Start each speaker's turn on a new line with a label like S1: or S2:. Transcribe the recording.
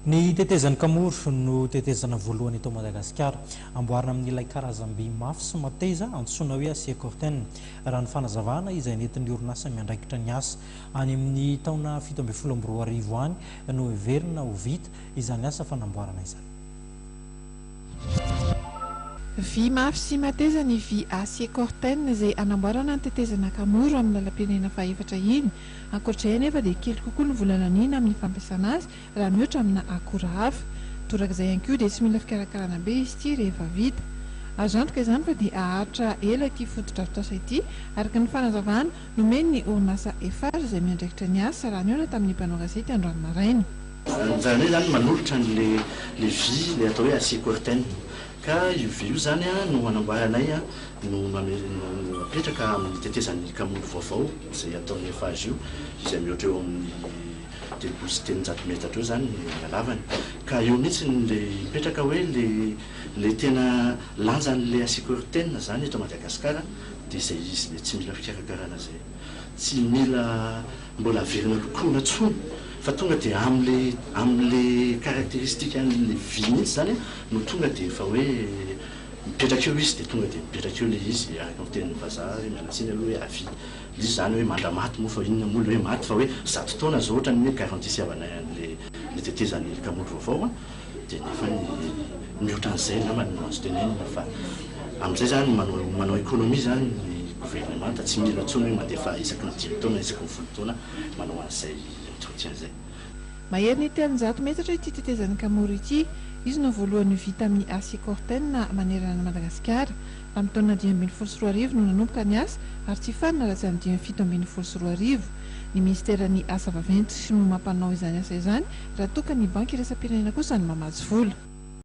S1: Ny tetezan'ny kamoro no tetezana voalohany eto Madagasikara, amboarina amin'ilay karazam-by mafy sy mateza antsoina hoe acier corten. Raha ny fanazavana izay nentin'ny orinasa miandraikitra ny asa any amin'ny taona 17 any no heverina ho vita izany asa fanamboarana izany.
S2: Vy mafy sy mateza ny vy acier corten izay anamboarana ny tetezana kamoro amin'ny lalam-pirenena fahaefatra iny. Ankoatr'izay nefa dia kely kokoa ny vola lanina amin'ny fampiasana azy raha mihoatra amina akora hafa. Torak'izay ihany koa dia tsy mila fikarakarana be izy ity rehefa vita. Azo antoka izany fa dia aharitra ela ity foto-drafitrasa ity araka ny fanazavana nomeny ny orinasa Eiffage izay miandraikitra ny asa raha niona tamin'ny mpanao gazety Androany Maraina.
S3: Zany hoe zany manolotra le vy le atao hoe acier corten. Ka io vy io zany no anamboaranay no apetraka amin'ny tetezan'ny kamoro vaovao izay ataon'ny Eiffage io izay mihoatra eo amin'ny 300 metatra eo zany ny halavany. Ka io mihitsy le mipetraka hoe le tena lanjan'le acier corten zany eto Madagasikara dia izay izy le tsy mila fikarakarana zay, tsy mila mbola averina lokoina tsony fa tonga dia am'le caractéristique an'le vy mihitsy zany no tonga dia efa hoe mipetraka eo izy dia tonga dia mipetraka eo le izy araka amin'ny tenin'ny vazaha hoe mialatsiny aloha hoe avy izy zany hoe mandramaty moa fa inona moa hoe maty fa hoe 100 taona zao ohatra ny hoe garantie siavana an'le tetezan'ny kamoro vaovao dia nefa mihoatra an'izay namany no azo tenenina fa amin'izay zany manao économie zany ny gouvernement tsy mila tsony hoe mandefa isaky ny 10 taona isaky ny 10 taona manao an'izay entretien zay.
S2: Mahery ny 300 metatra ity tetezan'ny kamoro ity. Izy no voalohany vita amin'ny acier corten manerana Madagasikara. Amin'ny taona 2014 no nanomboka ny asa ary tsy fanina raha tsy amin'ny 2017. Ny ministeran'ny asa vaventy no mampanao izany asa izany raha toka ny banky iraisam-pirenena kosa no mamatsy vola.